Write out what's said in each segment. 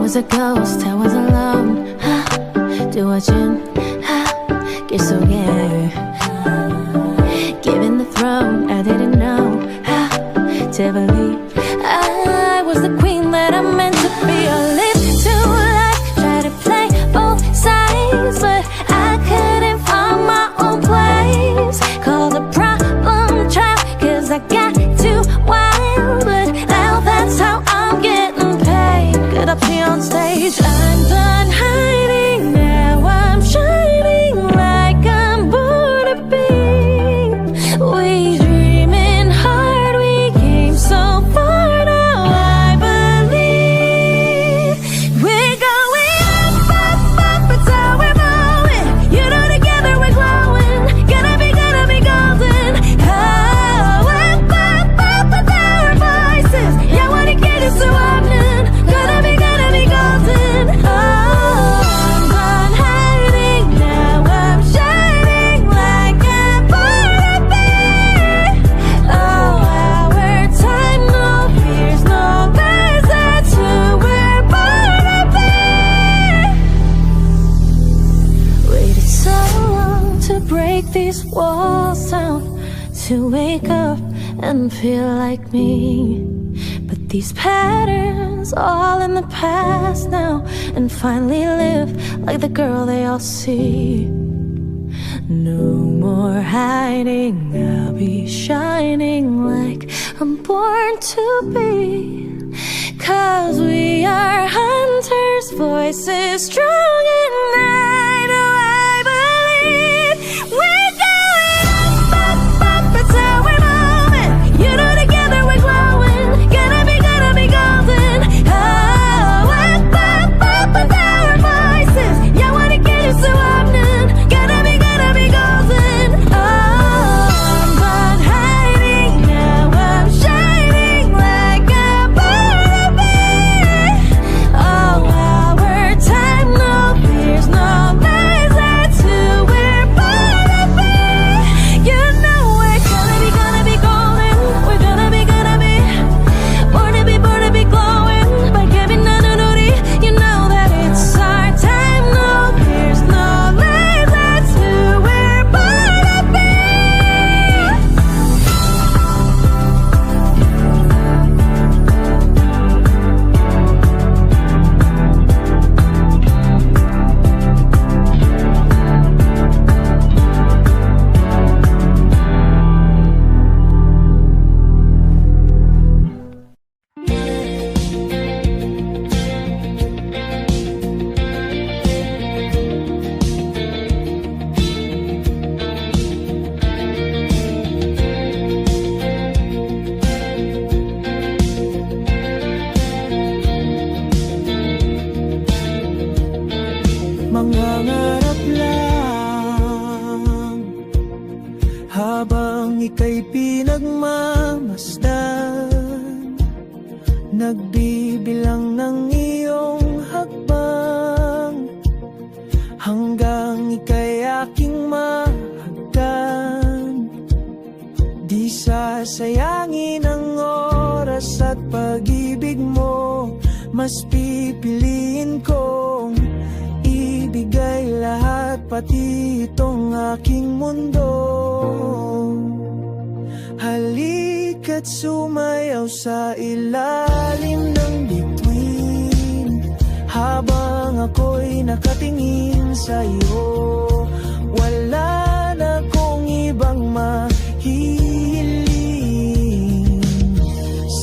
was a ghost, I was alone. 두어진 길 속에 given the throne, I didn't know how to believe I was the queen that I meant to be. I lived too life, try to play both sides, but I couldn't find my own place. Called a problem child, cause I got too wild, but now that's how I'm getting paid. Good up here on stage, I'm done hiding, now I'm shining like I'm born to be. We dreaming hard, we came so far, now I believe we're going up, up, up, it's how we're moving. You know together we're glowing, gonna be golden. Oh, up, up, up with our voices. Yeah, wanna get us so often, gonna be golden. Oh, I'm done hiding, now I'm shining like I'm born to be. Oh, our time, no fears, no lies, that's who we're born to be. Waited so long to break these walls down, to wake up and feel like me. But these patterns all in the past now, and finally live like the girl they all see. No more hiding, I'll be shining like I'm born to be. Cause we are hunters, voices strong at night. Oh, I believe we're going up, up, up, it's how we're moving. You know together we're glowing, gonna be golden. Oh, up, up, up with our voices. Yeah, wanna get you so often, gonna be golden. Oh, I'm done hiding, now I'm shining like I'm born to be. Oh, our time, no fears, no lies, that's who we're born to be. You know we're gonna be golden, we're gonna be born to be glowing by giving anonymity. You know that it's our time, no fears, no lies, that's who we're born to be. Mangangarap lang habang ika'y pinagmamasdan, nagbibilang ng iyong hakbang, hanggang ika'y aking mahagdan. Di sasayangin ang oras at pag-ibig mo, mas pipiliin kong ibigay lahat, pati itong aking mundo. Halika't sumayaw sa ilalim ng bituin, habang ako'y nakatingin sa iyo. Wala na kong ibang mahihiling,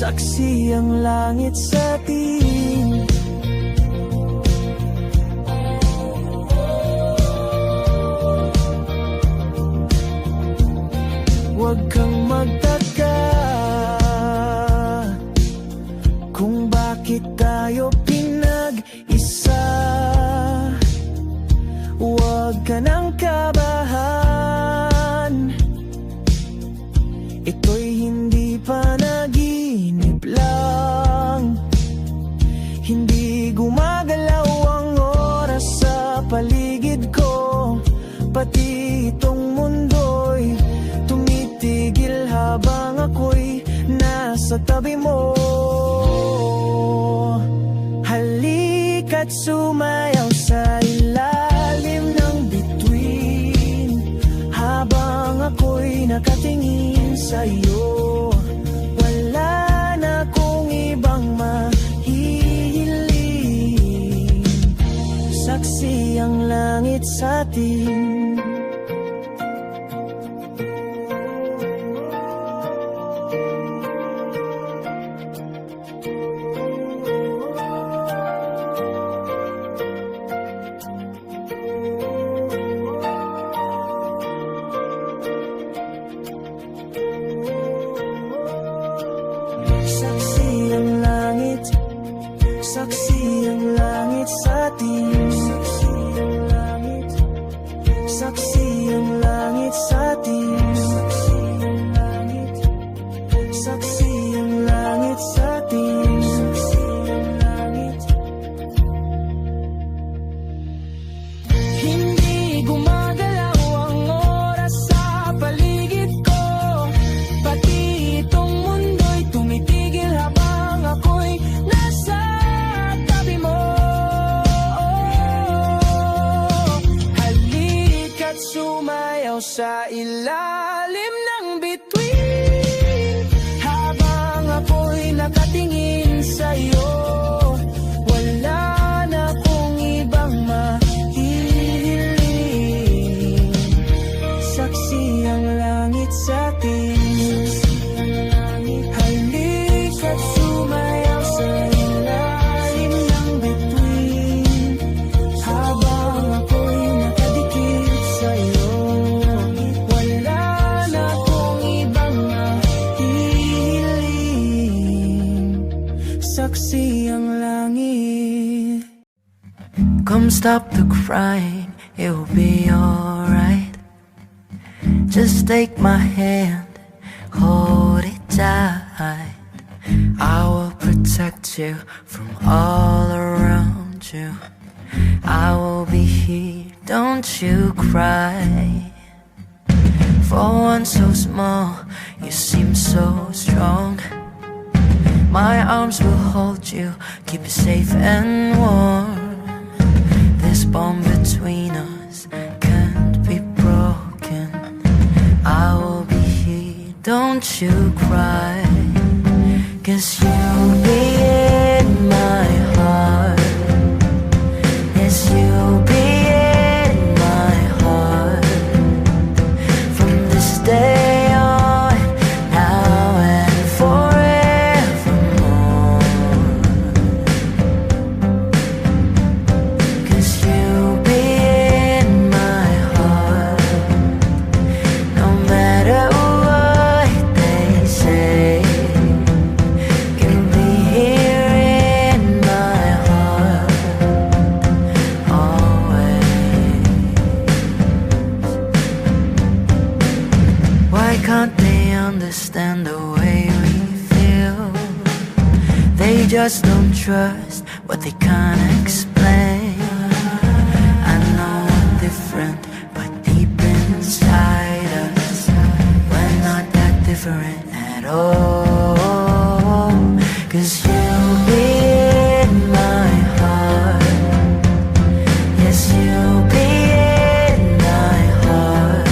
saksi ang langit sa atin. Huwag kang magtaka kung bakit tayo pinag-isa. Huwag ka nang kabahan, ito'y hindi panaginip lang. Hindi gumagalaw ang oras sa paligid ko, pati itong mundo'y tumitigil habang ako'y nasa tabi mo. Halika Halika't sumayaw sa ilalim ng bituin, habang ako'y nakatingin sa'yo. Wala na kong ibang mahihiling, saksi ang langit sa'tin. Saksi ang langit, saksi ang langit sa'tin. Saksi ang langit, saksi ang langit sa'tin. Saksi ang langit, saksi ang langit sa'tin. Saksi ang langit. Hindi gumagalaw ang oras sa paligid ko, pati itong mundo'y tumitigil habang ako'y nasa tabi mo. Halika't sumayaw sa ilalim ng bituin, habang ako'y nakatingin sa'yo. Wala na akong ibang mahihiling, saksi ang langit sa'tin. Halika't sumayaw sa ilalim ng bituin, habang ako'y nakadikit sa'yo. Wala na akong ibang mahihiling, saksi ang langit. Come stop the crying, it will be alright. Just take my hand, hold it tight. I will protect you from all around you. I will be here, don't you cry. For one so small, you seem so strong. My arms will hold you, keep you safe and warm. This bond between us can't be broken. I will be here, don't you cry. 'Cause you'll be in my heart. Yes, you'll be in my heart. From this day on, now and forevermore. 'Cause you'll be in my heart. No matter what they say, you'll be here in my heart always. Why can't they understand the way we feel? They just don't trust what they can't explain. I know we're different, but deep inside us, we're not that different at all. 'Cause you'll be in my heart. Yes, you'll be in my heart.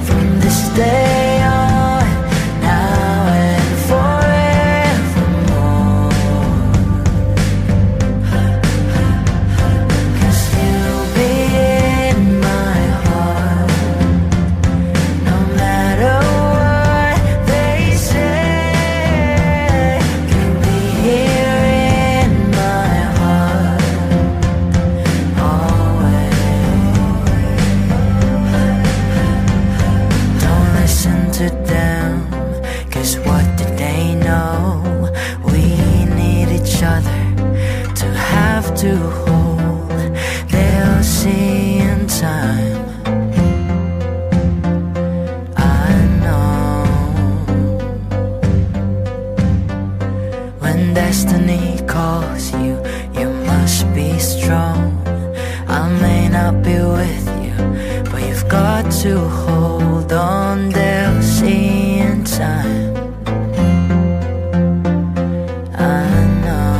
From this day on, now and forevermore. 'Cause you'll be in my heart. No matter what they say, you'll be here in my heart always. Don't listen to them, 'cause what did they know? We need each other to have to hold. They'll see in time, I know. When destiny calls you, you must be strong. I may not be with you, but you've got to hold on. They'll see in time, I know.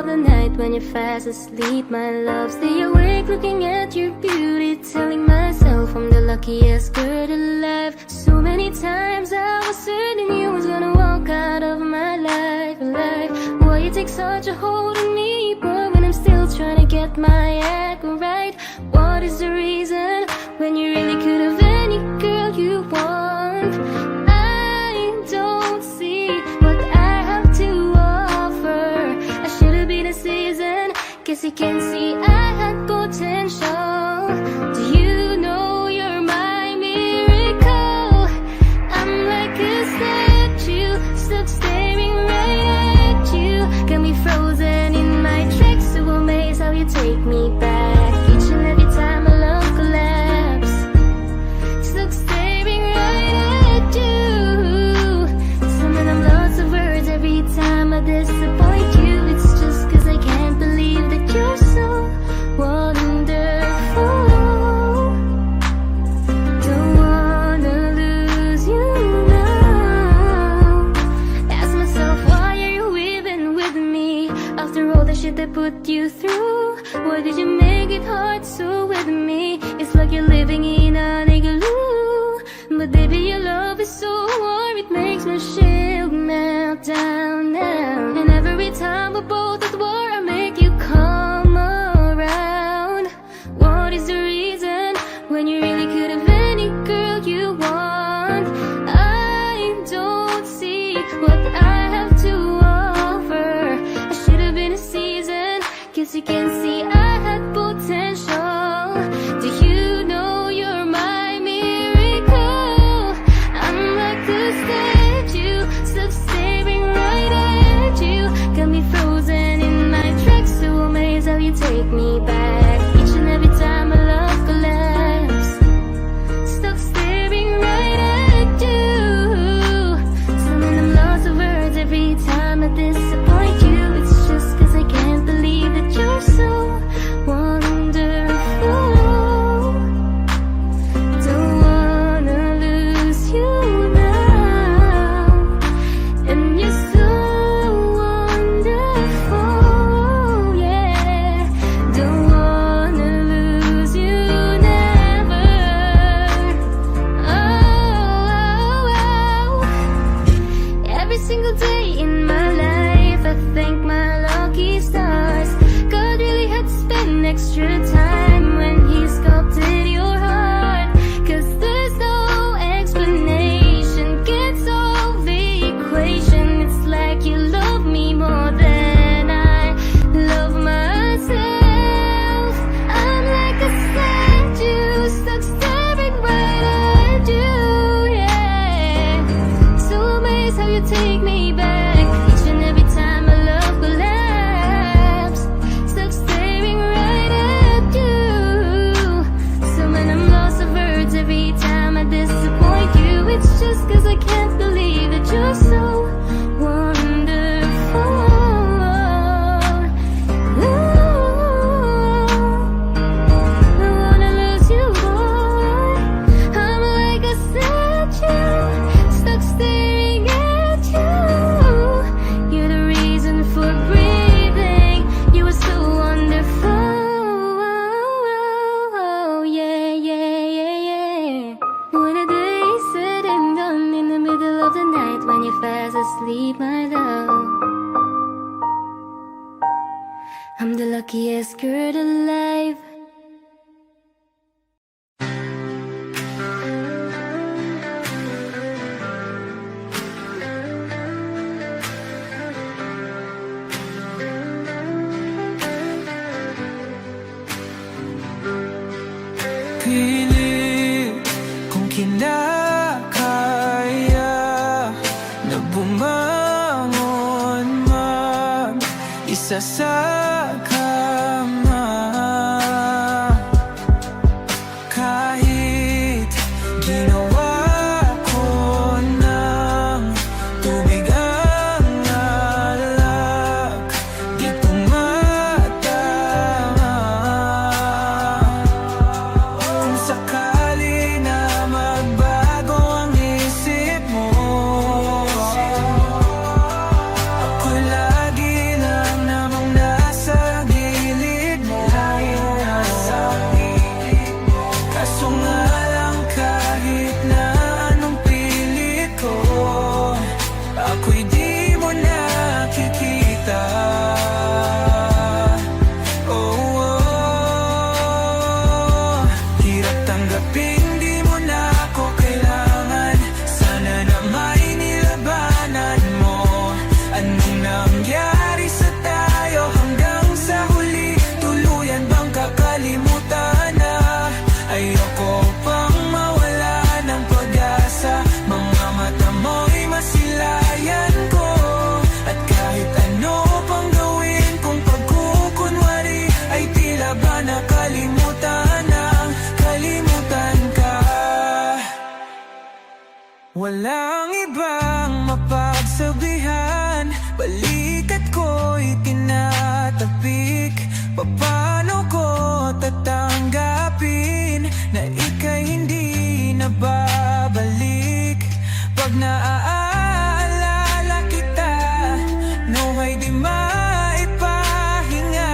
of the night when you're fast asleep, my love. Stay awake looking at your beauty, telling myself I'm the luckiest girl alive. So many times I was certain you was gonna walk out of my life. Why you take such a hold on me, boy, when I'm still trying to get my act right? What is the reason when you really could have any girl you want? I don't see what I have to offer. I should have been a season. Guess you can see I had potential. Do you know you're my miracle? I'm like a statue, stuck staring right at you. Got me frozen in my tracks, so amazed how you take me back. Each and every time I love collapse, stuck staring right at you. Summon up lots of words every time I disappoint you. It's just cause I can't believe that you're so wonderful. Don't wanna lose you now. Ask myself, why are you even with me? After all the shit I put you through, why did you make it hard so with me? It's like you're living in an igloo. But baby, your love is so warm, it makes my shield melt down now. And every time we're both at war, I make you come around. What is the reason when you really could have any girl you want? I don't see what I have to offer. I should have been a season. Guess you can see I had potential. Do you know you're my miracle? I'm like a statue, stuck staring right at you. Got me frozen in my tracks, so amazed how you take me back. Each and every time I love collapse, stuck staring right at you. Summon them lots of words every time I disappoint you. It's just cause I can't believe that you're so wonderful. Don't wanna lose you now. And you're so wonderful, yeah. Don't wanna lose you never. Oh. Every single day in my life, I thank my lucky stars. God really had to spend extra time when he sculpted your heart. Cause there's no explanation, can't solve the equation. It's like you love me more than I love myself. I'm like a statue, stuck staring right at you, yeah. So amazed how you take me back. Each and every time I love collapse, stuck staring right at you. So many I'm lost of words every time I disappoint you. It's just cause I can't believe that you're so wonderful. Ooh, I wanna lose you, boy. I'm like a statue, stuck staring at you. You're the reason for breathing. You were so wonderful. Yeah. When the day is said and done, in the middle of the night when you're fast asleep, my love, I'm the luckiest girl alive. Pilit kung kinakaya na bumangon man isa sa kama. Kahit ginawa ko ng tubig ang alak, di tumatama. Kung sakali na magbago ang isip mo, ako'y lagi lang namang bang mapagsabihan? Balikat ko'y tinatapik. Paano ko tatanggapin na ika'y hindi na babalik? Pag naaalala kita, nawa'y di maipahinga.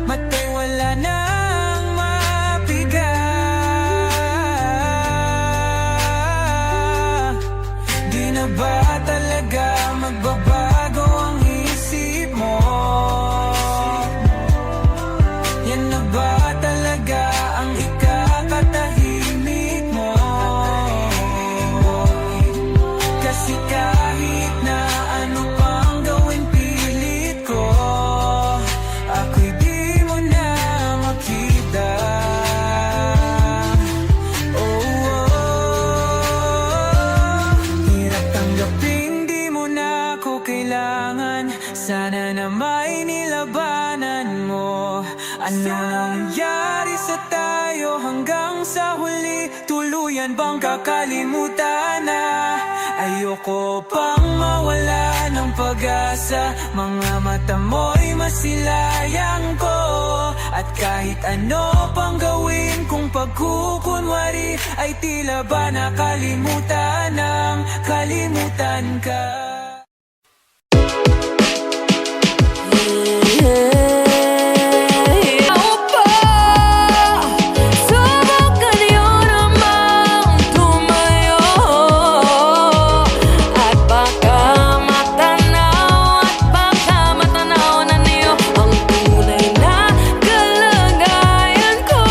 Mata'y wala nang mapiga. Di na ba talaga magbabago ang isip mo? Yan na ba talaga ang ikakatahimik mo? Kasi kahit na ano pang gawin pilit ko, ako'y di mo na makita. Hirap tanggapin di mo na ako kailangan. Sana na may nilabanan mo. Ano nangyari sa tayo hanggang sa huli? Tuluyan bang kakalimutan na? Ayoko pang mawala ng pag-asa. Mga mata mo'y masilayang ko. At kahit ano pang gawin kung pagkukunwari, ay tila ba nakalimutan ng kalimutan ka. Subukan niyo namang tumayo at baka matanaw na niyo ang tunay na kalagayan ko.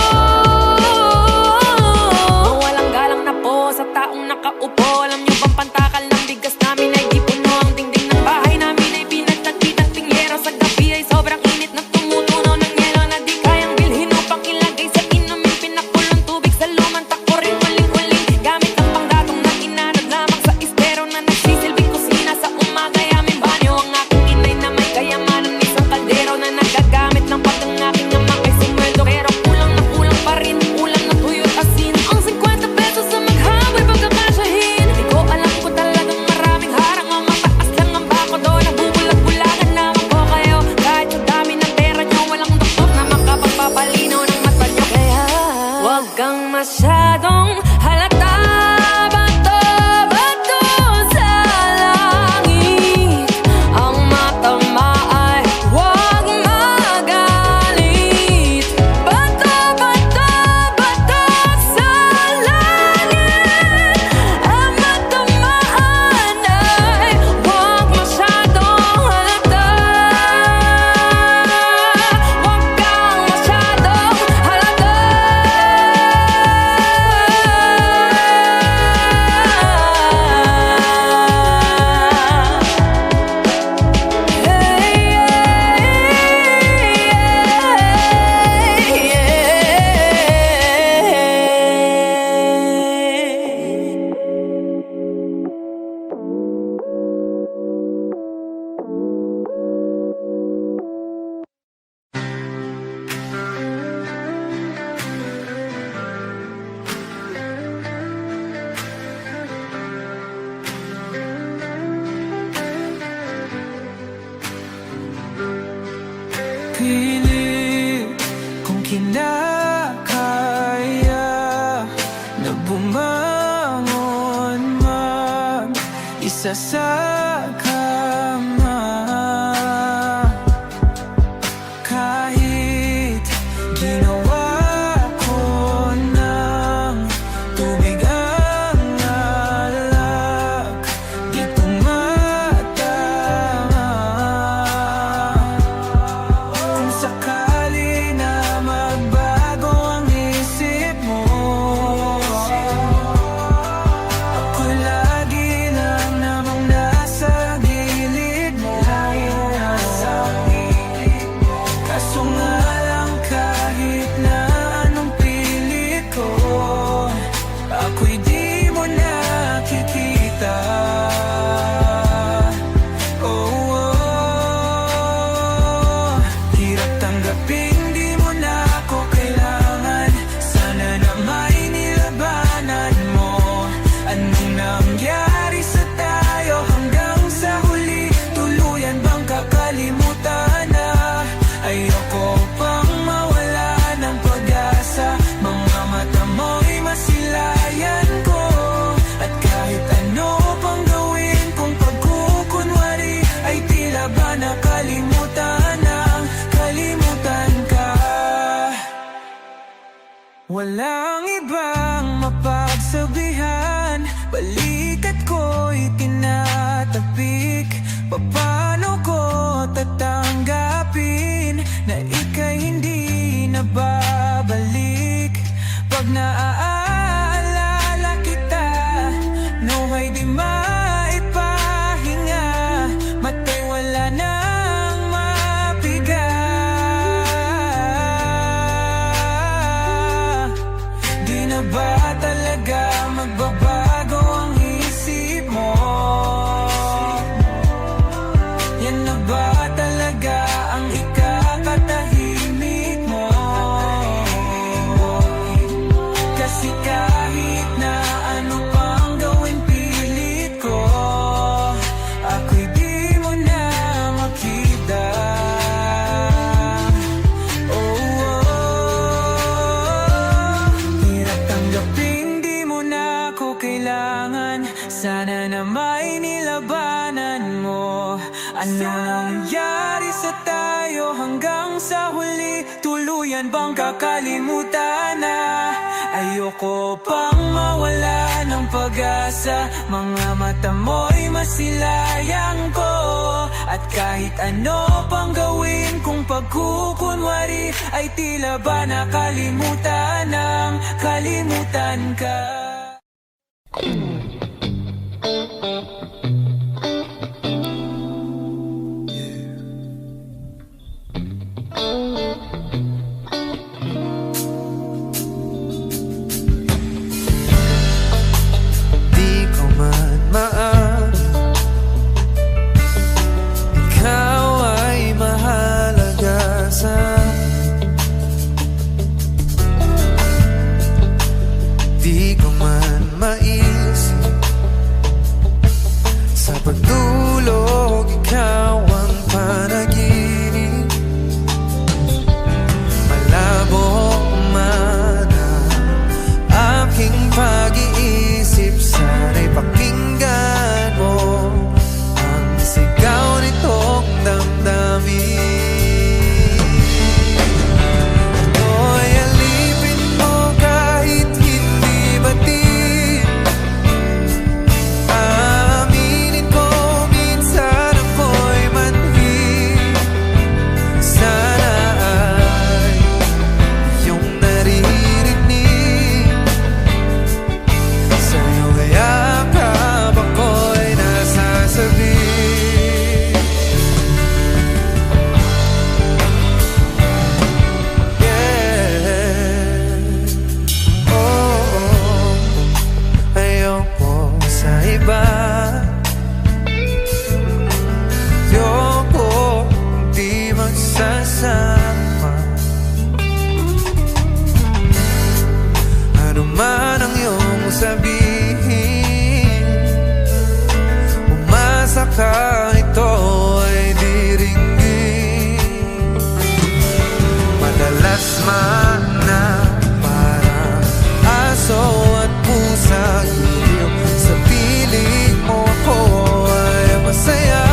Walang galang na po sa taong nakaupo. Alam niyo bang pantakal ng bigas namin ay di puno? Ang dingding ng bahay namin ay pinagtagpitang pingyero. Sa gabi ay sobrang init na tumutunaw ng yelo na di kayang bilhin upang ilagay sa inumin. Pinakulong tubig sa lumang takbo rin uling-uling gamit ang panggatong na inanod lamang sa estero na nagsisilbing kusina sa umaga. Aming banyo ang aking inay na may kayamanan, isang kaldero na nagagamit ng pagkang aking ama kay sumweldo. Pero kulang na kulang pa rin, ulam na tuyo't asin. Ang 50 pesos sa maghaboy pagkakasyahin. Di ko alam kung talagang maraming harang ang mataas lang ang bako doon. Nagbubulag-bulagan lamang po kayo. Kahit sa dami ng pera nyo, walang doktor na makapagpapalinaw ng mata nyo. Kaya huwag kang masyadong halata. Bato sa langit. Ang mata ay huwag magalit. Bato sa langit. Ang mata ay huwag masyadong halata. Huwag kang masyadong halata. Pilit kung kinakaya na bumangon mag-isa sa kama. Kahit ginawa ko ng tubig ang alak, di tumatama. Kung sakali na magbago ang isip mo, ako'y lagi lang namang nasa walang ibang mapagsabihan. Balikat ko'y tinatapik. Paano ko tatanggapin na ika'y hindi na babalik? Pag naaalala kita, nuhay di maipahinga. Mata'y wala nang mapiga. Di na ba talaga magbabago ang isip mo? Yan na ba talaga ang ikakatahimik mo? Kasi kahit na ano pang gawin pilit ko, ako'y di mo na makita. Hirap tanggapin di mo na ako kailangan. Sana na may nilabanan mo. Ano nangyari sa tayo hanggang sa huli? Tuluyan bang kakalimutan na? Ayoko pang mawala ng pag-asa. Mga mata mo'y masilayang ko. At kahit ano pang gawin kung pagkukunwari, ay tila ba nakalimutan ng kalimutan ka. Di ko man maaaring ikaw ay mahalaga sa akin. Di ko man maisip sa pagtulog ikaw ang panaginip. Malabo man ang aking pag-iisip, sana'y pakinggan mo ang sigaw nitong damdamin. Ako'y alipin mo kahit hindi batid. Aaminin ko minsan ako'y manhid. Sana ay iyong naririnig. Sa'yo yakap ako'y nasasabi. Yeah. Oh, ayoko sa iba. Ayoko di magsasama. Ano man ang iyong sabihin, umasa ka ito ay diringgin. Madalas man na parang aso at pusa, iliw sa piling mo ako ay masaya.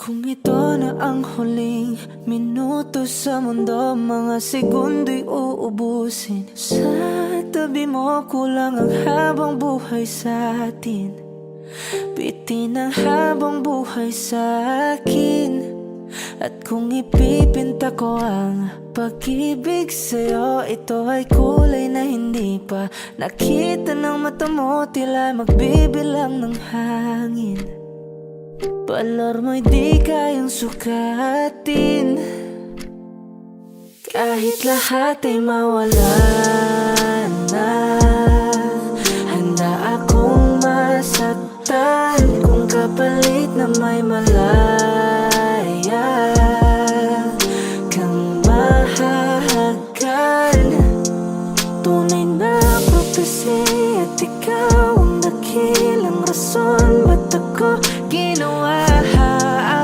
Kung ito na ang huling minuto sa mundo, mga segundo'y uubusin. Sa tabi mo kulang ang habang buhay sa atin. Bitin ang habang buhay sa akin. At kung ipipinta ko ang pag-ibig sa'yo, ito ay kulay na hindi pa nakita ng mata mo, tila magbibilang ng hangin. Balor mo'y di kayang sukatin. Kahit lahat ay mawala na, handa akong masaktan kung kapalit na may malaya kang mahahagan. Tunay na prophecy at ikaw ang dakilang rason ba't ako ginawa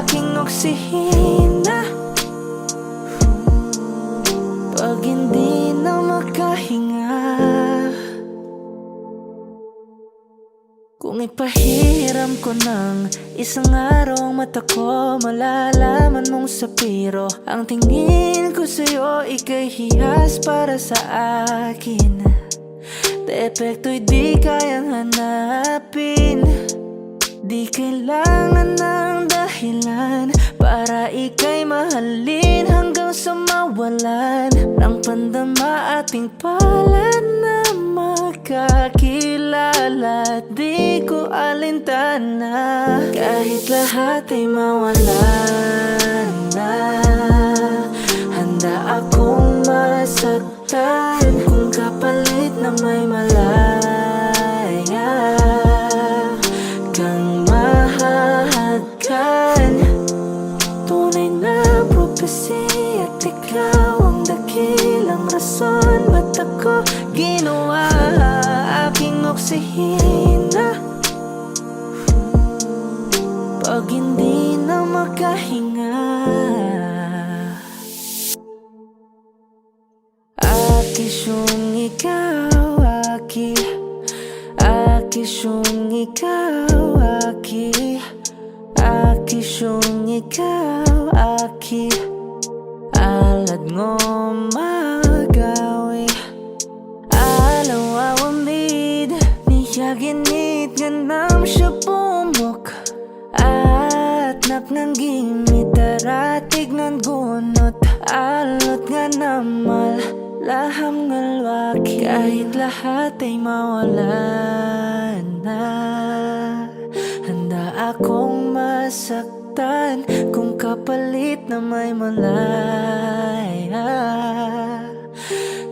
aking oksihina. Pag hindi na makahinga, kung ipahiram ko ng isang araw ang mata ko, malalaman mong sapiro ang tingin ko sa'yo, ika'y hiyas para sa akin. Depekto'y di kayang hanapin. Di kailangan ng dahilan para ika'y mahalin hanggang sa mawalan ng pandama ating palad na magkakilala. Di ko alintana kahit lahat ay mawalan na, handa akong masaktan kung kapalit na may malaya kang mahahagan. Tunay na prophecy at ikaw ang dakilang rason ba't ako ginawa aking oksihina. Pag hindi na makahinga, akisyong ikaw, akisyong ikaw, akisyong ikaw, alad ngo magawi alaw awamid niyaginit ganam siya pumok at napnanggimit daratig ng gunot alot nga namal laham ngalwaki. Kahit lahat ay mawalan na, handa akong masaktan kung kapalit na may malaya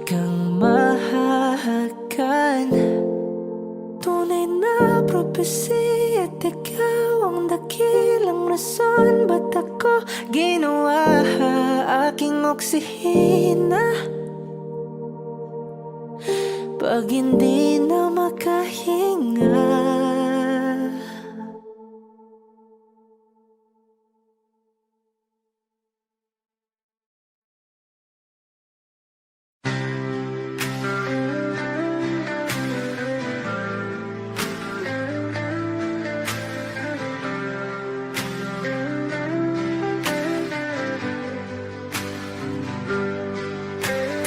kang mahahagan. Tunay na prophecy at ikaw ang dakilang rason ba't ako ginawa aking oksihina. Pag hindi na makahinga,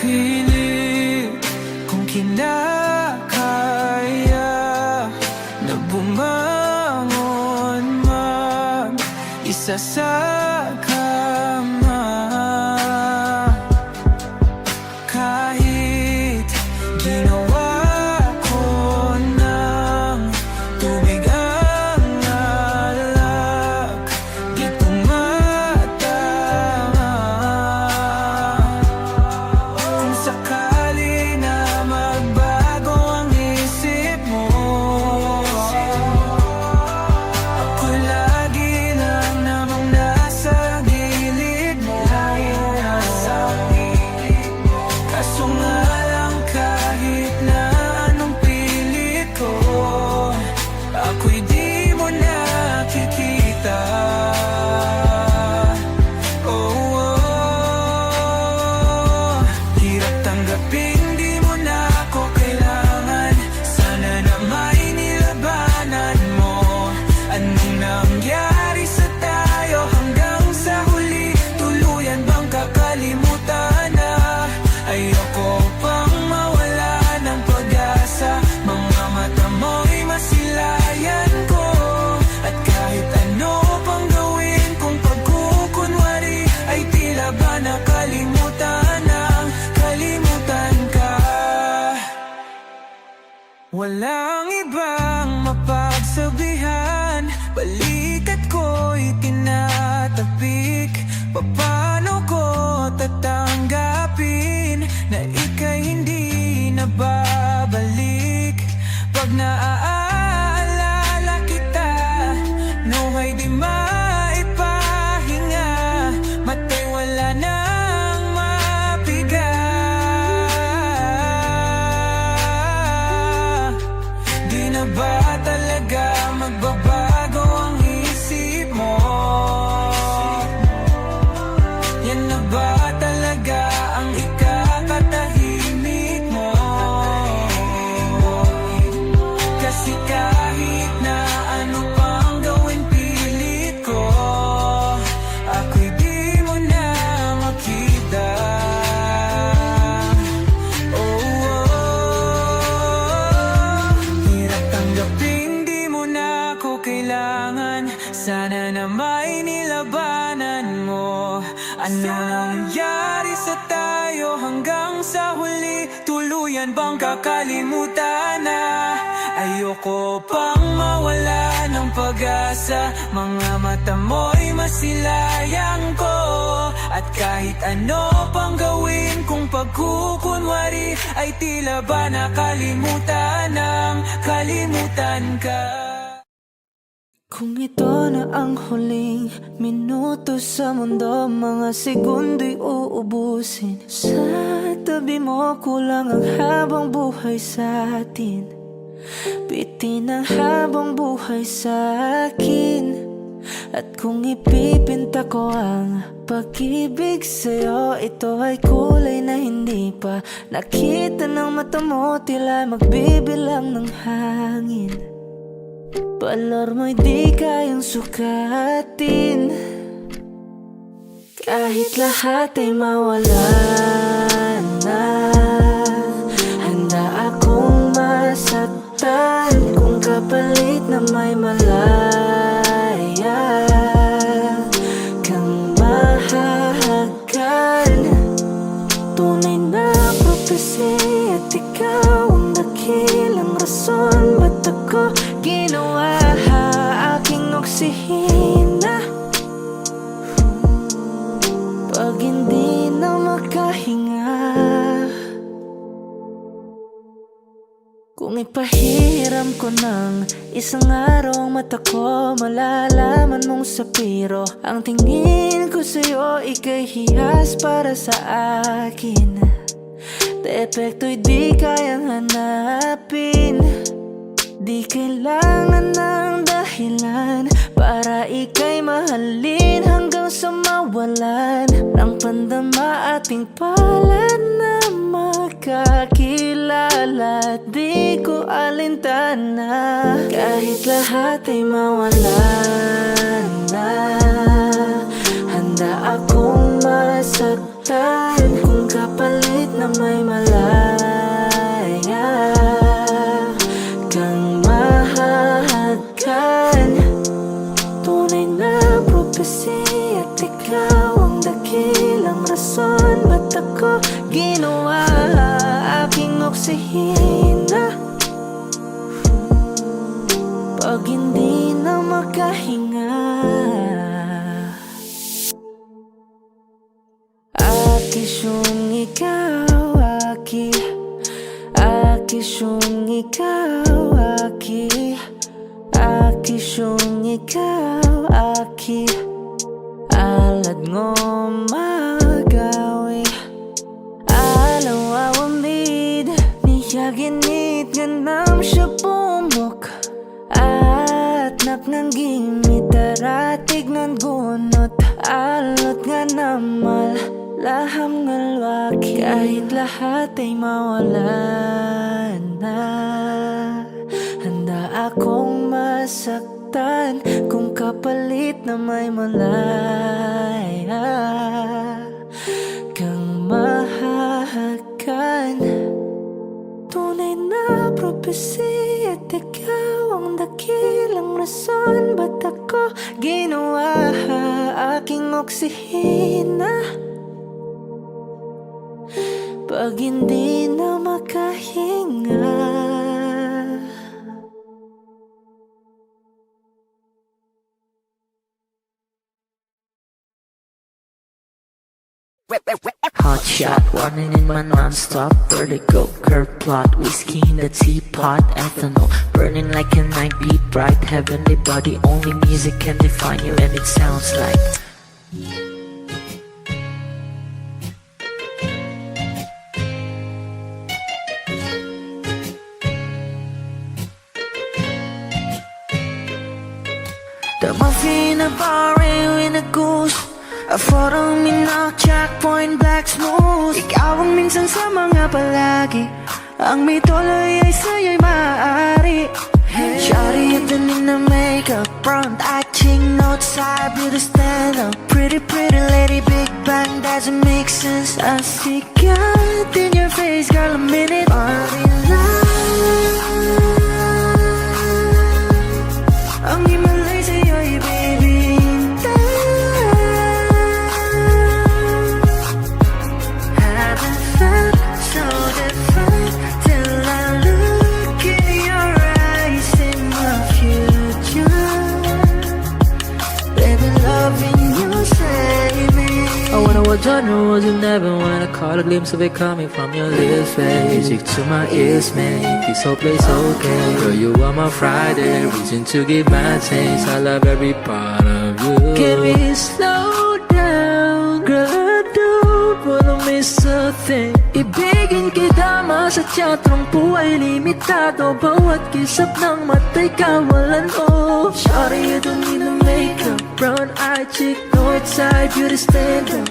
pilit kung kinakaya na bumangon mag-isa sa kama. Kahit ginawa ko ng tubig ang alak, di tumatama. Kung sakali na magbago ang isip mo, ako'y lagi lang namang nasa gilid. tatapik? Paano ko tatanggapin na ika'y hindi na babalik? Pag naaalala kita, nuhay di maipahinga, matay wala nang mapiga. Di na ba talaga magbabago ang isip mo? Yan na ba talaga ang ikakatahimik mo? Kasi kahit na ano pang gawin pilit ko, ako'y di mo na makita. Hirap tanggapin di mo na ako kailangan. Sana na may nilabanan mo. Ano nangyari sa tayo hanggang sa huli? Tuluyan bang kakalimutan na? Ayoko pang mawala ng pag-asa. Mga mata mo'y masilayang ko. At kahit ano pang gawin kung pagkukunwari, ay tila ba nakalimutan ng kalimutan ka. Kung ito na ang huling minuto sa mundo, mga segundo'y uubusin. Sa tabi mo kulang ang habang buhay sa atin. Bitin ang habang buhay sa akin. At kung ipipinta ko ang pag-ibig sa'yo, ito ay kulay na hindi pa nakita ng mata mo, tila magbibilang ng hangin. Balor mo'y di kayang sukatin. Kahit lahat ay mawala na, handa akong masaktan kung kapalit na may malaya kang mahahagan. Tunay na prophecy at ikaw ang dakilang rason. Ba't ako ginawa aking oksihina? Pag hindi na makahinga, kung ipahiram ko ng isang araw ang mata ko, malalaman mong sapiro ang tingin ko sa'yo, ika'y hiyas para sa akin. Depekto'y di kayang hanapin. Di kailangan ng dahilan para ika'y mahalin hanggang sa mawalan ng pandama ating palad na magkakilala. Di ko alintana kahit lahat ay mawalan na, handa akong masaktan kung kapalit na may malaya kang mahahagan. Tunay na prophecy at ikaw ang dakilang rason. Ba't ako ginawa aking oksihina? Pag hindi na makahinga, akisyong ikaw, akisyong ikaw, akisyong ikaw, alad ngo magawi, alaw awamid, niyaginit ganam siya pumok, at naknanggimit daratig ng gunot, alot nga namal laham ngalwaki. Kahit lahat ay mawalan na, handa akong masaktan kung kapalit na may malaya kang mahahagan. Tunay na prophecy at ikaw ang dakilang rason. Ba't ako ginawa aking oksihina? Pag hindi na makahinga, Hot shot, running in my non-stop vertigo. Curve plot, whiskey in the teapot. Ethanol, burning like a night beat. Bright, heavenly body. Only music can define you, and it sounds like the muffin in a bar in a goose. A photo mina, checkpoint, black smooth. Ikaw ang minsan sa mga palagi. Ang may tuloy ay sa'yo'y maaari. Shawty, ito in the makeup, front eye, ching, outside, beauty stand up. Pretty, pretty lady, big bang, doesn't make sense. I see God in your face, girl, a minute. Party lang. Ang himalay sa'yo'y baby. Genre wasn't never when I caught a glimpse of it coming from your lips, babe. Music to my ears, make this whole place okay. Girl, you are my Friday, reason to give my taste. I love every part of you. Can we slow down? Girl, I don't wanna miss a thing. Ibigin kita, masadya trangpo ay limitado. Bawat kisap ng mata'y kawalan, oh. Shawty, you don't need no makeup. Brown eye chick, north side, beauty stand up.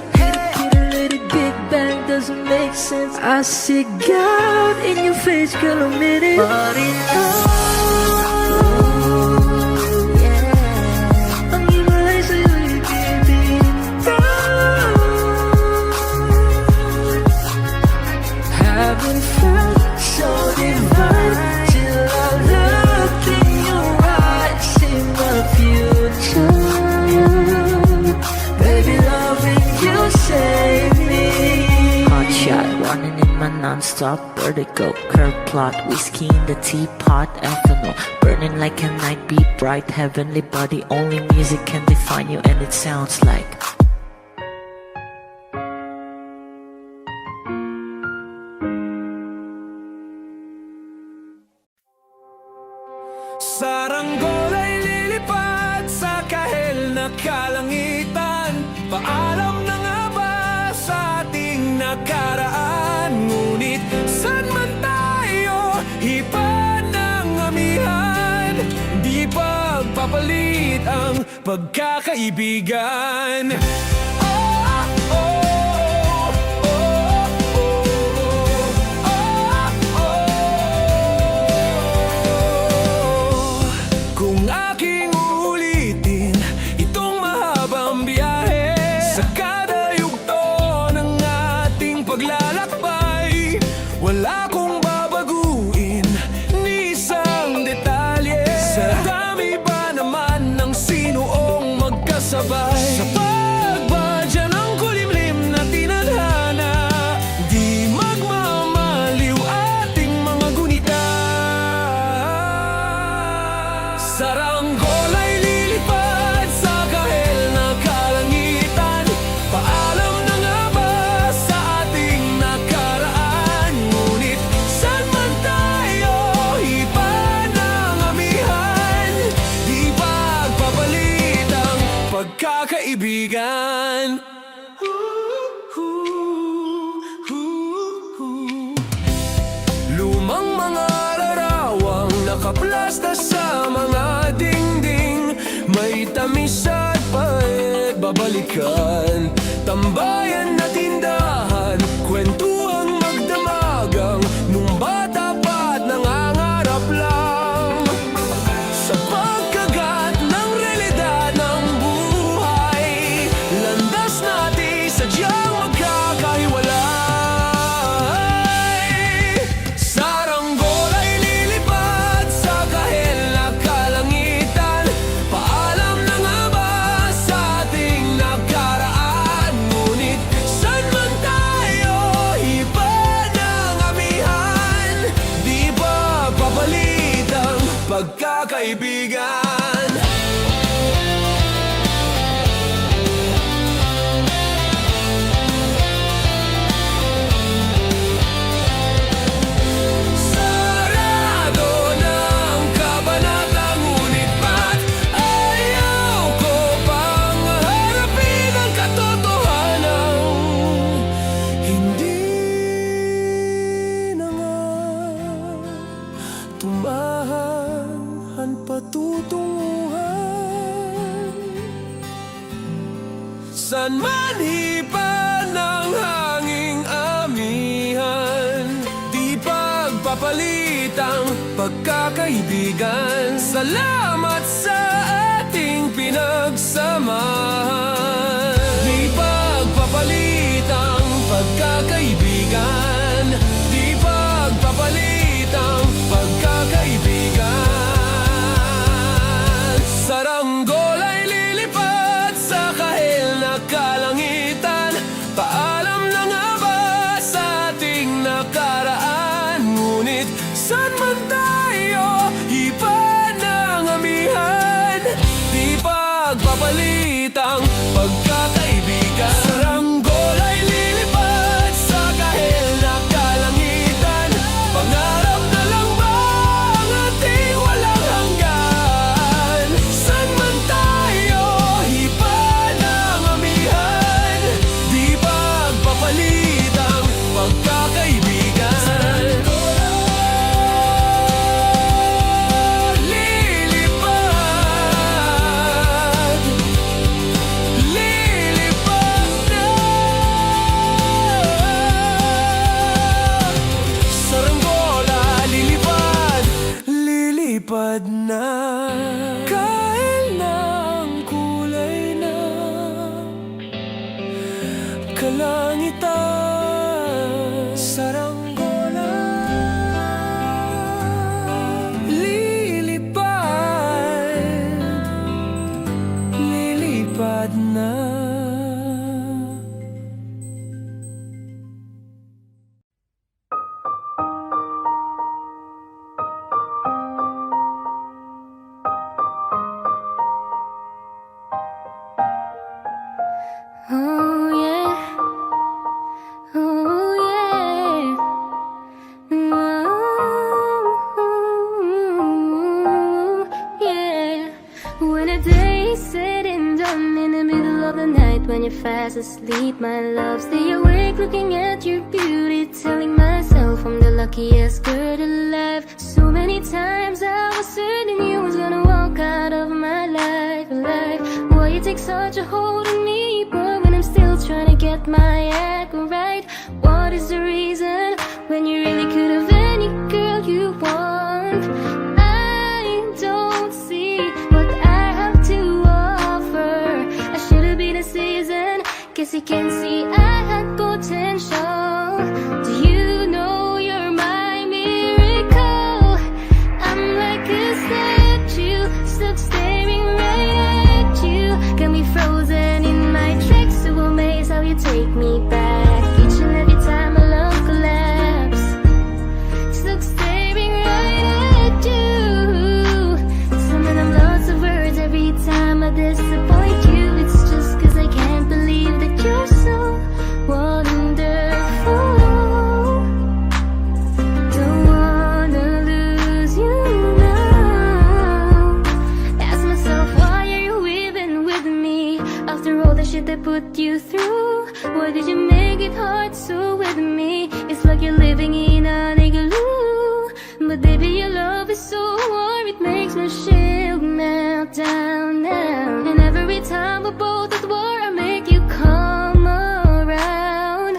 Big bang doesn't make sense. I see God in your face, girl, a minute. Body yeah. Ang himalay sa'yo'y baby. Haven't felt so divine till I look in your eyes, in my future. Baby, loving you save me. Hot shot, running in my non-stop vertigo. Curve plot, whiskey in the teapot. Ethanol, burning like a night beat. Bright, heavenly body. Only music can define you, and it sounds like Saranggol ay lilipad sa kahel na kalangitan. Paalam na nga ba sa ating nakaraan? Ngunit saan man tayo, iba ng amihan. Di pagpapalit ang pagkakaibigan. Kung aking ulitin itong mahabang biyahe, sa kada yugto ng ating paglalakbay, wala kong babaguin ni isang detalye. Sa dami ba naman ng sinuong magkasabay, sa pagbadya ng kulimlim na tinadhana, di magmamaliw ating mga gunita. Saranggol ay lilipad sa kahel na kalangitan. Paalam na nga ba sa ating nakaraan? Ngunit saan man tayo, iba ng amihan. Di pagpapalit ang pagkakaibigan. Lumang mga larawang nakaplasta sa mga dingding, may tamis at pait babalikan. Tambayan na tindahan, kwentuhang magdamagang, nung bata pa't nangangarap lang. Sa pagkagat ng realidad ng buhay, landas natin sadyang magkakahiwalay. Saranggol ay lilipad sa kahel na kalangitan. Paalam na nga ba sa ating nakaraan? Ngunit saan man tayo, iba ng amihan. Di ba papalit ang pagkakaibigan? San man hipa ng hanging amihan, di pagpapalitang pagkakaibigan. Salamat sa ating pinagsamahan. Di pagpapalitang pagkakaibigan, di pagpapalitang pagkakaibigan. Saranggol ay lilipad sa kahil na kalangitan. Paalam na nga ba sa ating nakaraan? Ngunit saan man tayo iba ng amihan, di pagpapalitang pagkakaibigan. Saranggol ay lilipad sa kahil na kalangitan. Pangarap na lang ba ang ating walang hanggan? Saan man tayo iba ng amihan, di pagpapalitang pagkakaibigan. Lilipad na. Kahit na ang kulay na kalangitan. Saranggola lilipad na. Oh yeah, oh yeah, oh yeah. When the day is said and done, in the middle of the night, when you're fast asleep, my love, stay awake looking at your beauty, telling myself I'm the luckiest girl alive. So many times I was certain you was gonna walk out of my life. Why you take such a hold on me, but when I'm still trying to get my act right? What is the reason when you really could have any girl you want? I don't see what I have to offer. I should have been a season, guess you can see I had potential. Do you know you're my miracle? I'm like a statue, stuck staring right at you. Got me frozen in my tracks, so amazed how you take me back. Each and every time my love collapse, stuck staring right at you. Summon up lots of words every time I disappoint you. It's just cause I can't believe that you're so wonderful. Don't wanna lose you now. Ask myself, why are you even with me? After all the shit I put you through, why did you make it hard so with me? It's like you're living in an igloo. But baby, your love is so warm, it makes my shield melt down now. And every time we're both at war, I make you come around.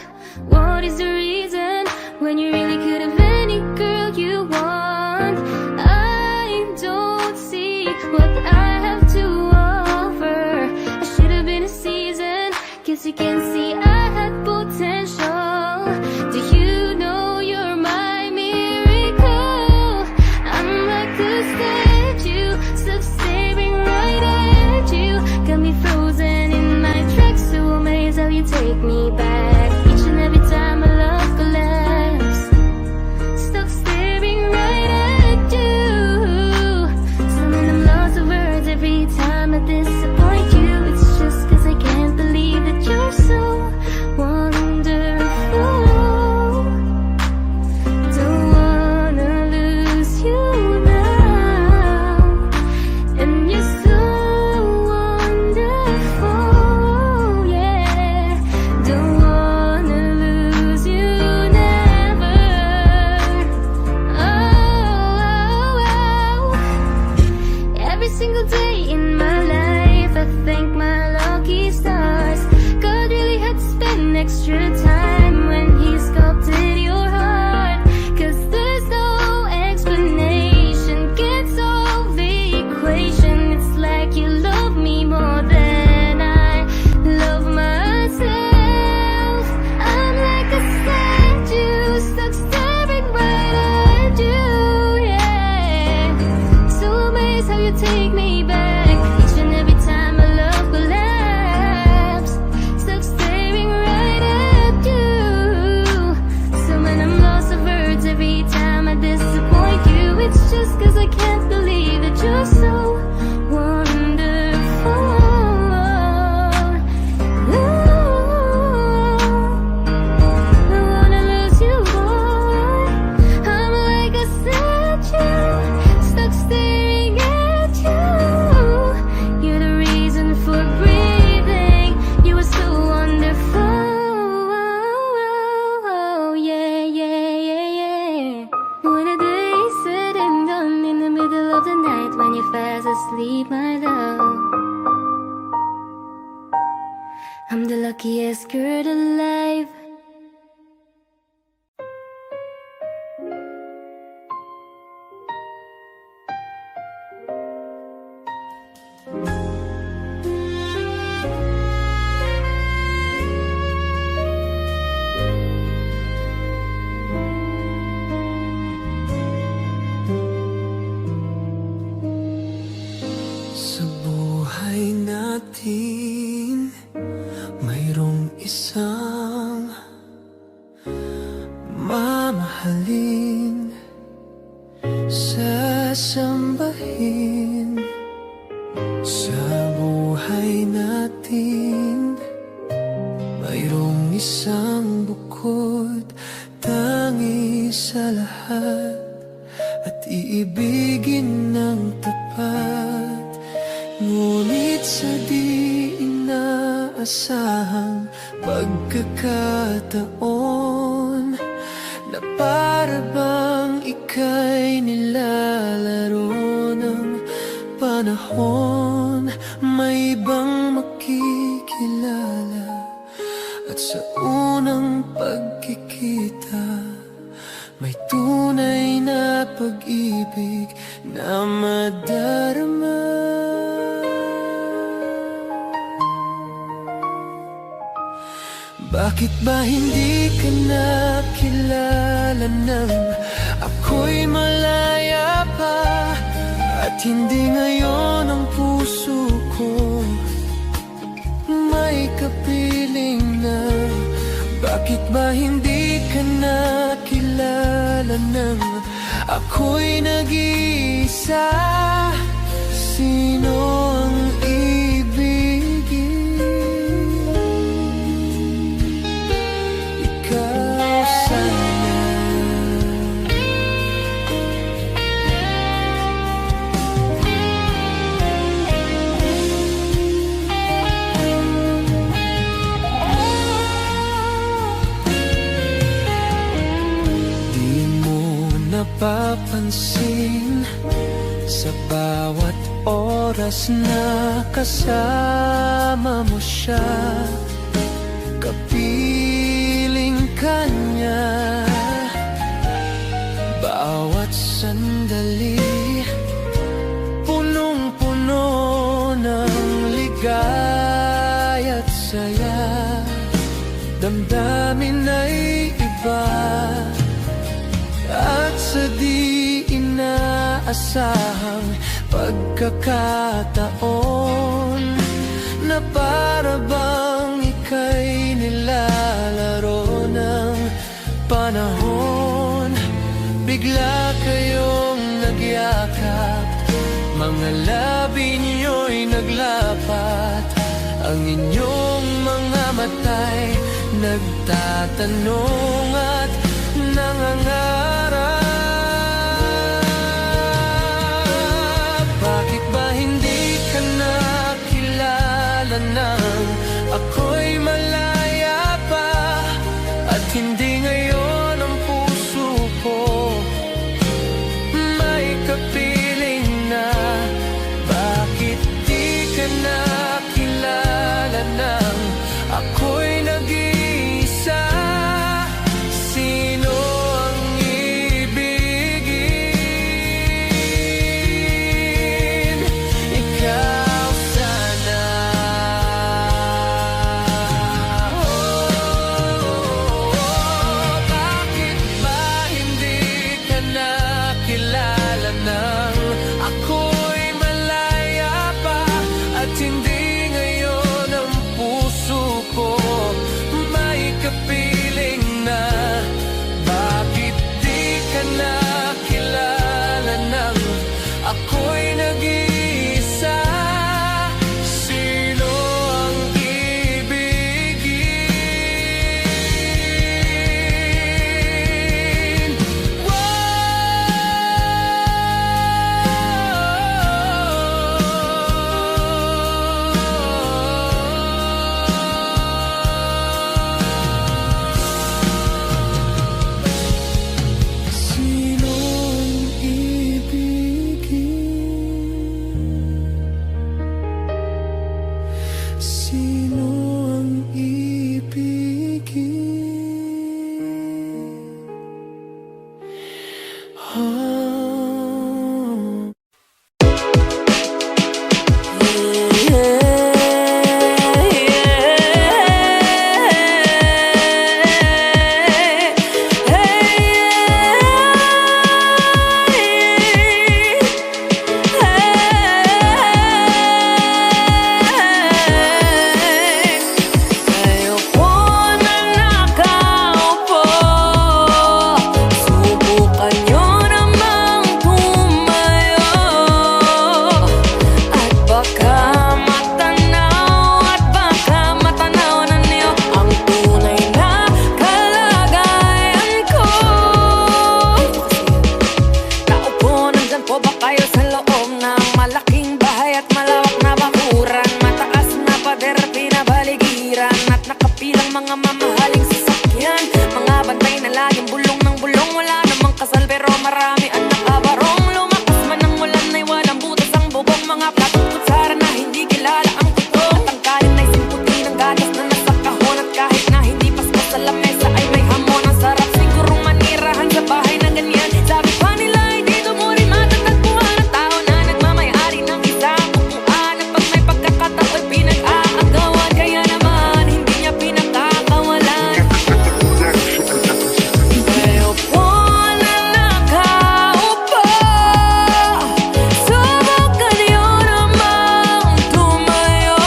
What is the reason when you really could have any girl you want? I don't see what I have to offer. I should have been a season, guess you can see I had potential. Do you know you're my miracle? I'm like a statue, stuck staring right at you. Got me frozen in my tracks, so amazed how you take me back. Each and every time my love collapse, stuck staring right at you. Summon them lots of words every time I disappoint you. It's just cause I can't believe that you're so wonderful. Don't wanna lose you now. And you're so wonderful, yeah. Don't extra time when he sculpted your heart. 'Cause there's no explanation can solve the equation. It's like you love me more than I love myself. I'm like a statue stuck staring right at you, yeah. So amazed how you take me back each and every time my love collapse. Stuck staring right at you. So when I'm lost for words every time I disappoint you, it's just 'cause I can't believe that you're so wonderful. Ooh, I wanna lose you, boy. I'm like a statue stuck staring at you. You're the reason for breathing. You were so wonderful. Yeah, yeah, yeah, yeah. What a day said and done in the middle of the night when you're fast asleep, my love. I'm the luckiest girl alive. Sa buhay natin, mayroong isang mamahalin, sasambahin. Sa buhay natin, mayroong isang bukod tangi sa lahat, at iibigin ng tapat. Ngunit sa di inaasahang pagkakataon, na para bang ika'y nilalaro ng panahon, may ibang makikilala. At sa unang pagkikita, may tunay na pag-ibig na madarama. Bakit ba hindi ka nakilala nang ako'y malaya pa? At hindi ngayon ang puso ko may kapiling na? Bakit ba hindi ka nakilala nang ako'y nag-iisa? Sino ang ibigin? Ikaw sana. Di mo napapansin sa bawat oras na kasama mo siya, kapiling ka niya. Bawat sandali, punong-puno ng ligaya at saya. Damdamin ay iba, at sa di inaasahang pagkakataon, na para bang ika'y nilalaro ng panahon, bigla kayong nagyakap, mga labi niyo'y naglapat, ang inyong mga mata'y nagtatanong at nangangarap. Bakit ba hindi ka nakilala nang ako'y malaya pa? At hindi ngayon ang puso ko may kapiling na? Bakit di ka nakilala nang ako'y nag-iisa? mga mamahaling sasakyan, mga bantay na laging bulong ng bulong. Wala namang kasal pero marami ang nakabarong. Lumakas man ang ulan ay walang butas ang bubong. Mga platong kutsara na hindi kilala ang kuto. At ang kanin ay simputi ng gatas na nasa kahon. At kahit na hindi pasko sa lamesa ay may hamon. Ang sarap sigurong manirahan sa bahay na ganyan. Sabi pa nila ay dito mo rin matatagpuan ang tao na nagmamayari ng isang upuan. At pag may pagkakatao'y pinag-aagawan, kaya naman hindi niya pinagkakawalan. Pero po na nakaupo, subukan niyo namang tumayo.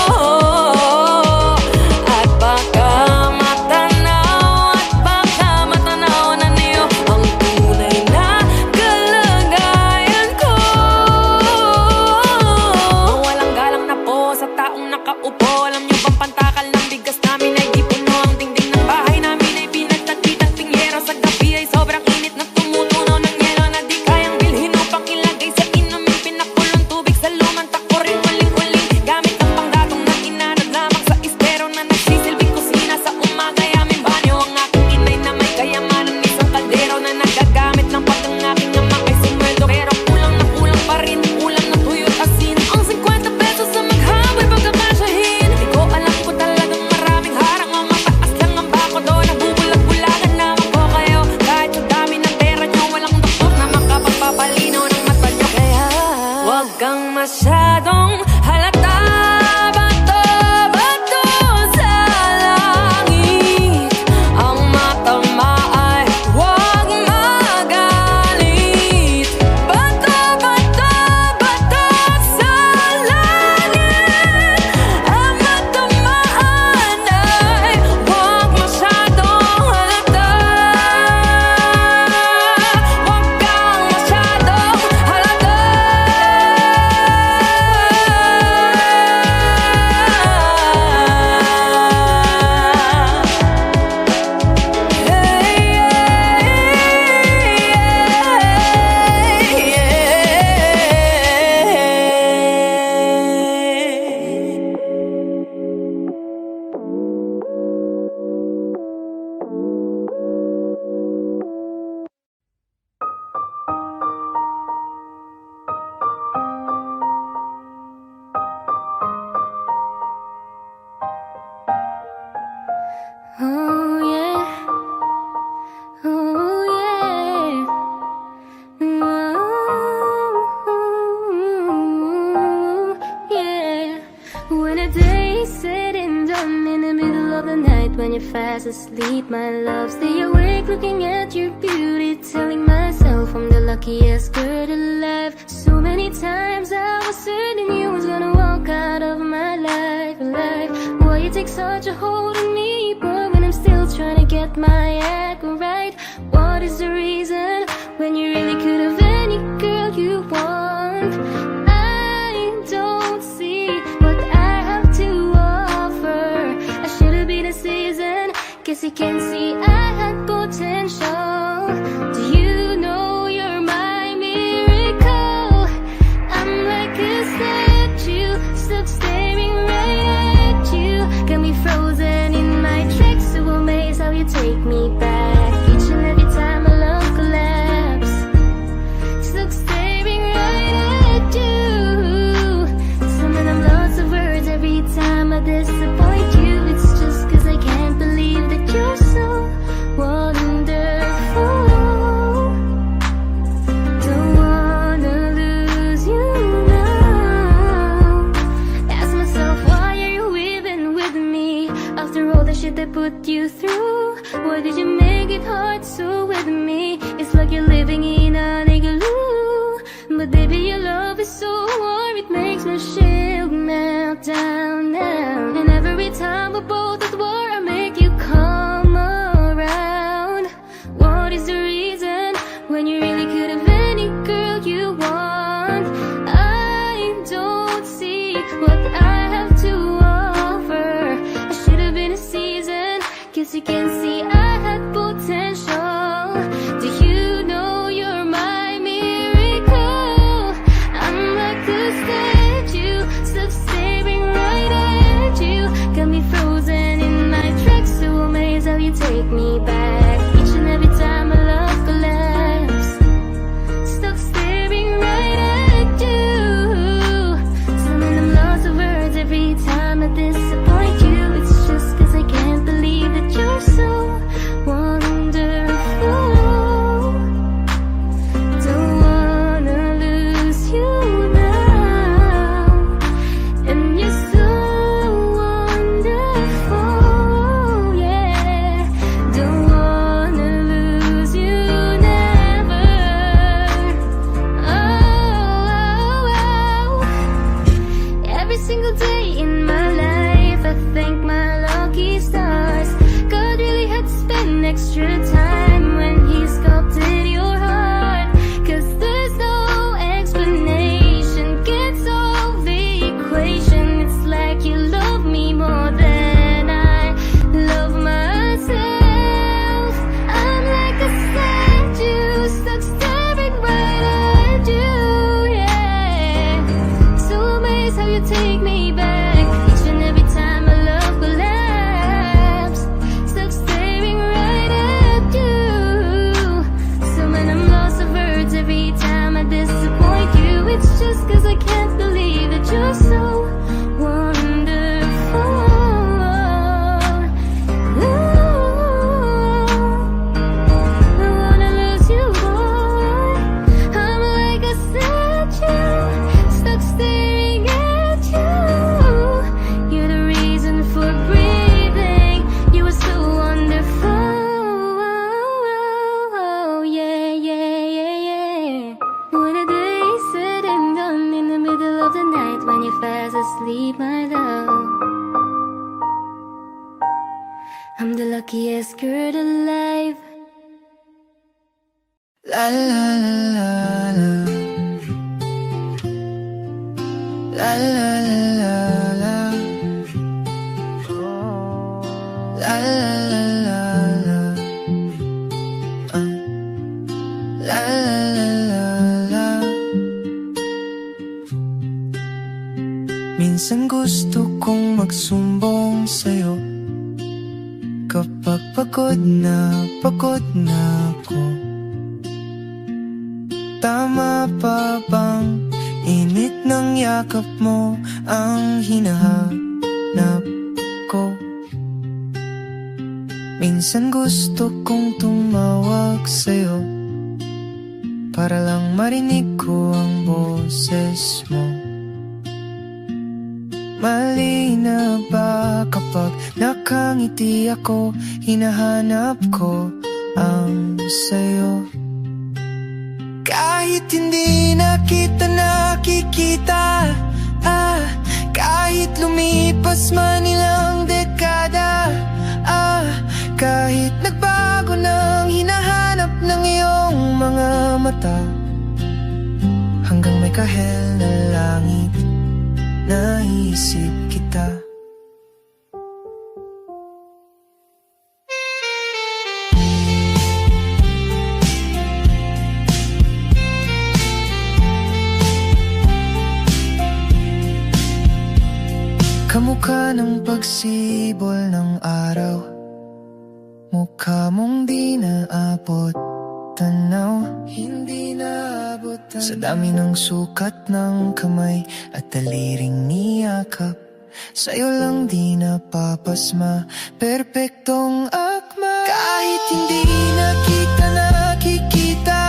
At baka matanaw na niyo ang tunay na kalagayan ko. Walang galang na po sa taong nakaupo. Alam niyo bang pantakal ng bigas namin ay di puno. Ang dingding ng bahay namin ay pinagtagpitang pingyero. Sa gabi ay sobrang init na tumutunaw ng yelo na di kayang bilhin upang ilagay sa inumin. Pinakulong tubig sa lumang takuring huling-huling gamit ang panggatong na inanod lamang sa estero na nagsisilbing kusina sa umaga ay aming banyo. Ang aking inay na may kayamanan, isang kaldero na nagagamit ng pag ang aking ama ay sumweldo. Pero kulang na kulang pa rin, ulam na tuyo't asin. Ang 50 pesos sa maghabay pagkakasyahin. Di ko alam ko talagang maraming harang. Ang mataas lang ang bako doon, nabubulag-bulagan naman po kayo. Kahit sa dami ng pera nyo, walang doktor na makapagpapalinaw ng mata nyo. Kaya wag kang masyadong halata. Bato-bato sa langit. Ang mata ay wag magalit. Bato-bato sa langit. Ang mata ay wag masyadong halata. Wag kang masyadong halata. Oh yeah, oh yeah, oh yeah. When a day is said and done in the middle of the night, when you're fast asleep, my love, stay awake looking at your beauty, telling myself I'm the luckiest girl alive. So many times I was certain you was gonna walk out of my life, Why you take such a hold on me, but when I'm still trying to get my act right, what is the reason when you really could have any girl you want? I don't see what I have to offer. I should have been a season, guess you can see I had potential. Do you know you're my miracle? I'm like a statue, stuck staring right at you. Got me frozen in my tracks, so amazed how you take me back. Each and every time my love collapse, stuck staring right at you. Some of them lots of words every time I disappoint you. It's just 'cause I can't believe that you're so wonderful. Don't wanna lose you now. Ask myself, why are you even with me? After all the shit I put you through, why did you make it hard so with me? It's like you're living in an igloo. But baby, your love is so warm, it makes my shield melt down now. And every time we're both at war, I make you come around. What is the reason when you really could have any girl you want? I don't see what I have to offer. I should have been a season, guess you can see I had potential. Do you know you're my miracle? I'm like a statue, stuck staring right at you. Got me frozen in my tracks, so take me back. Each and every time my love collapsed, stuck staring right at you. Swimming I'm lost of words every time I disappoint you. It's just 'cause I can't believe that you're so wonderful. Don't wanna lose you now, and you're so wonderful, yeah. Don't wanna lose you never. Oh. Every single day in my life, I thank my lucky stars. God really had to spend extra time when He sculpted your heart. 'Cause there's no explanation, can't solve the equation. It's like you love me more than I love myself. I'm like a statue stuck staring right at you, yeah. So amazed how you take me back. Each and every time my love collapsed, stuck staring right at you. So when I'm lost of words every time I disappoint you, it's just 'cause I can't believe that you're so wonderful. Ooh, I wanna lose you, boy. I'm like a statue stuck staring at you. You're the reason for breathing. You were so wonderful. Yeah, yeah, yeah, yeah. When a day is said and done, in the middle of the night when you're fast asleep, my love, I'm the luckiest girl alive. La la la la la. La la la la la. La la la la la. La la la la la. Minsan gusto kong magsumbong sa'yo kapag pagod na ako. Tama pa bang init ng yakap mo ang hinahanap ko? Minsan gusto kong tumawag sa'yo para lang marinig ko ang boses mo. Mali na ba kapag nakangiti ako, hinahanap ko ang sayo? Kahit hindi na kita nakikita, kahit lumipas man ilang dekada, kahit nagbago ng hinahanap ng iyong mga mata, hanggang may kahel na langit, naisip kita. Kamukha ng pagsibol ng araw, mukha mong di naabot tanaw. Hindi naabot tanaw. Sa dami ng sukat ng kamay at daliring niyakap, sa'yo lang di napapasma, perpektong akma. Kahit hindi na kita nakikita,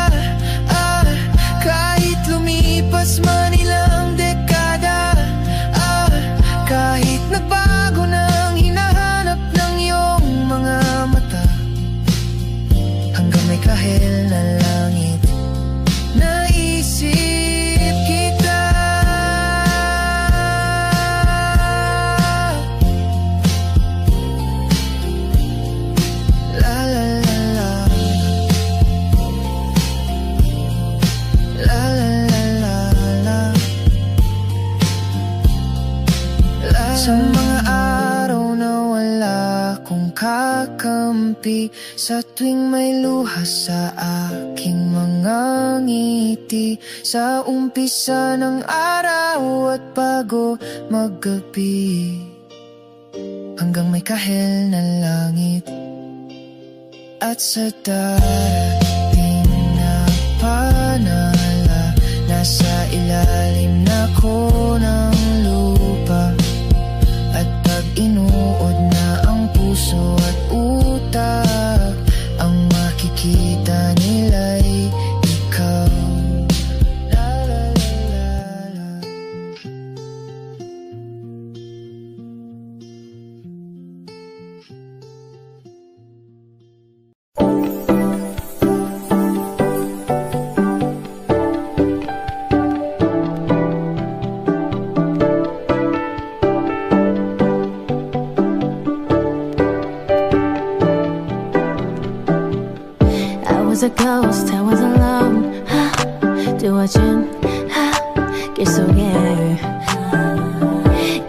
kahit lumipas man ilang dekada, kahit nagbago ng hinahanap ng iyong mga mata, hanggang may kahel na langit, naisip kita. La la la la. La la la la la. Sa mga araw na wala kong kakampi, sa tuwing may luha sa aking mga ngiti, sa umpisa ng araw at bago maggabi, hanggang may kahel na langit, At sa darating na panala, nasa ilalim na ko ng lupa. At pag inuod na ang puso at utak, ang makikita nila'y ikaw. La la la la la. I was a ghost, I was alone. 두어진 길 속에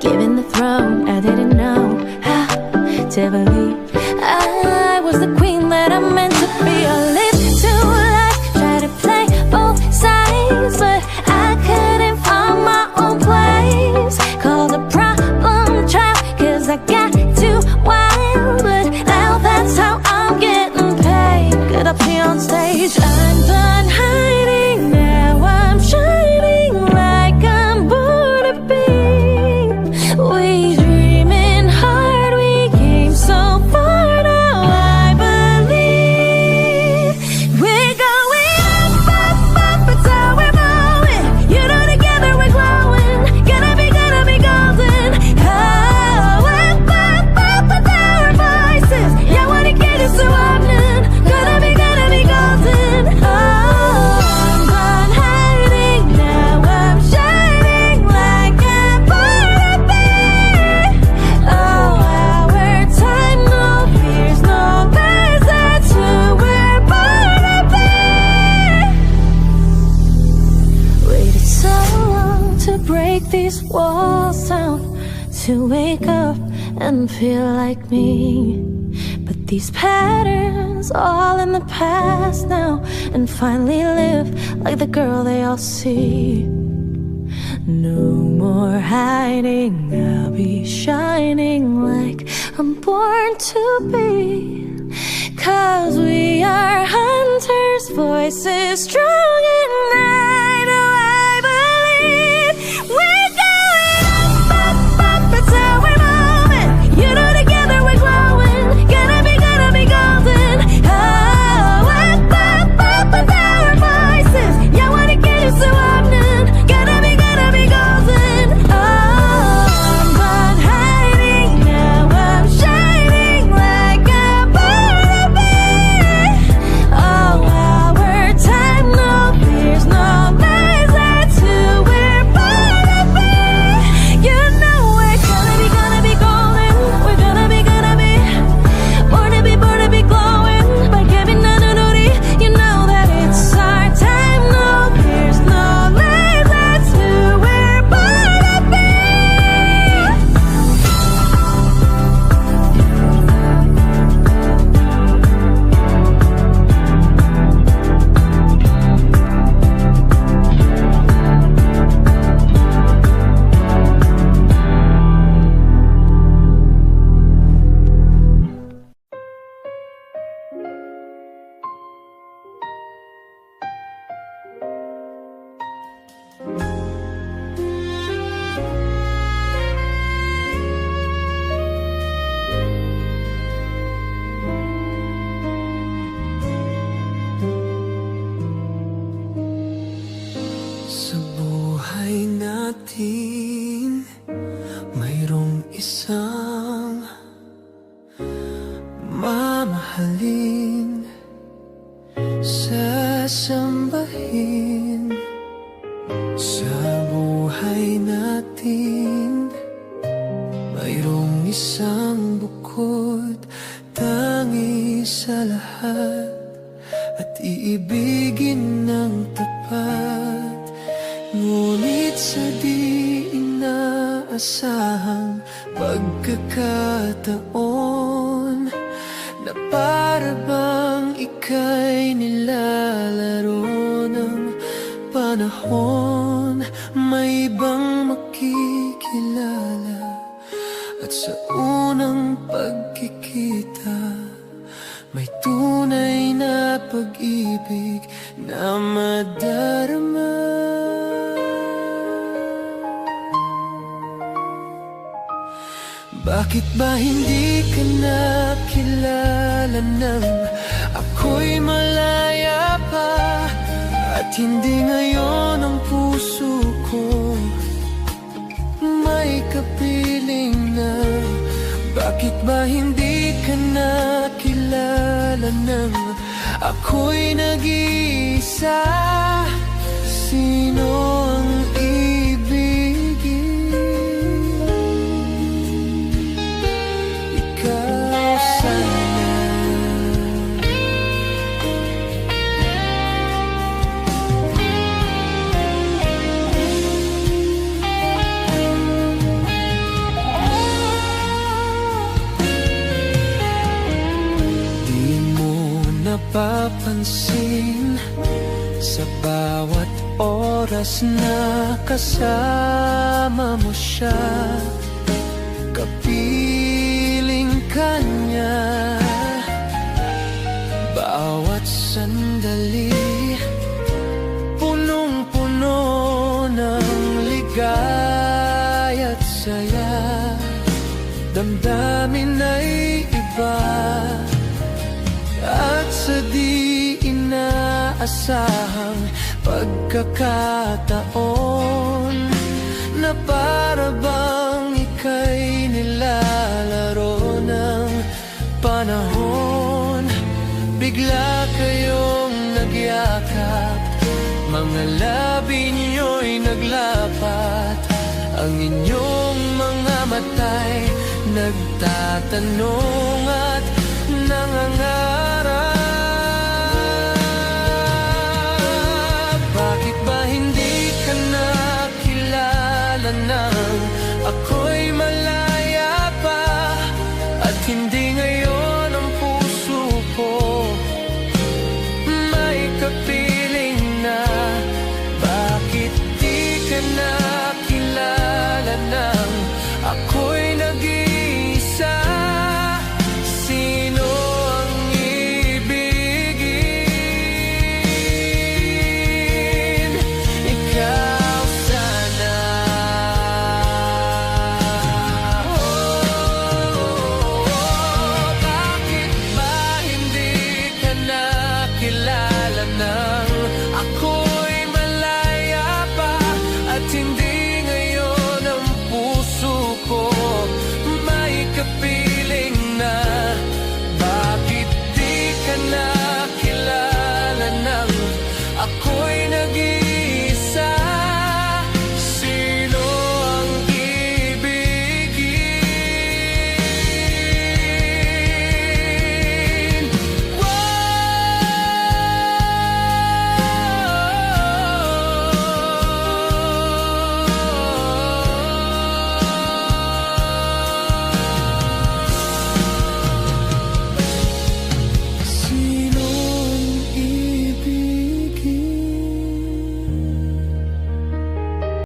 given the throne, I didn't know how to believe I was the queen that I meant to be. I lived too life, tried to play both sides, but I couldn't find my own place. Called a problem child, cause I got too wild, but now that's how I'm getting paid. Get up here on stage, I'm done hiding, now I'm shining like I'm born to be. We dreaming hard, we came so far, now I believe we're going up, up, up, it's how we're moving. You know together we're glowing, gonna be golden. Oh, up, up, up with our voices, yeah, wanna get us so often. Gonna be golden. Oh, I'm done hiding, now I'm shining like I'm born to be. Oh, our time, no fears, no lies, that's who we're born to be. Waited so long to break these walls down, to wake up and feel like me. But these patterns all in the past now, and finally live like the girl they all see. No more hiding, I'll be shining like I'm born to be. Cause we are hunters, voices strong and I know I believe we're going up, up, up, it's how we're moving. You know together we're glowing, gonna be golden. Oh, up, up, up with our voices, yeah, wanna get you so often. Gonna be golden. Oh, I'm done hiding, now I'm shining like I'm born to be. Oh, our time, no fears, no lies, that's who we're born to be. You know we're gonna be golden. We're gonna be born to be glowing by giving anonymity. You know that it's our time, no fears, no lies, that's who we're born to be. Sa buhay natin, mayroong isang mamahalin, sasambahin. Sa buhay natin, mayroong isang bukod, tangi sa lahat, at iibigin ng tapat. Ngunit sa di inaasahang pagkakataon, na para bang ika'y nilalaro ng panahon, may ibang makikilala. At sa unang pagkikita, may tunay na pag-ibig na madarama. Bakit ba hindi ka nakilala nang ako'y malaya pa? At hindi ngayon ang puso ko may kapiling na? Bakit ba hindi ka nakilala nang ako'y nag-iisa? Sino ang ibigin? Ikaw sana. Napapansin sa bawat oras na kasama mo siya, kapiling ka niya. Bawat sandali punong-puno ng ligaya at saya, damdamin ay iba. At sa di inaasahang pagkakataon, na para bang ika'y nilalaro ng panahon, bigla kayong nagyakap, mga labi niyo'y naglapat, ang inyong mga mata'y nagtatanong.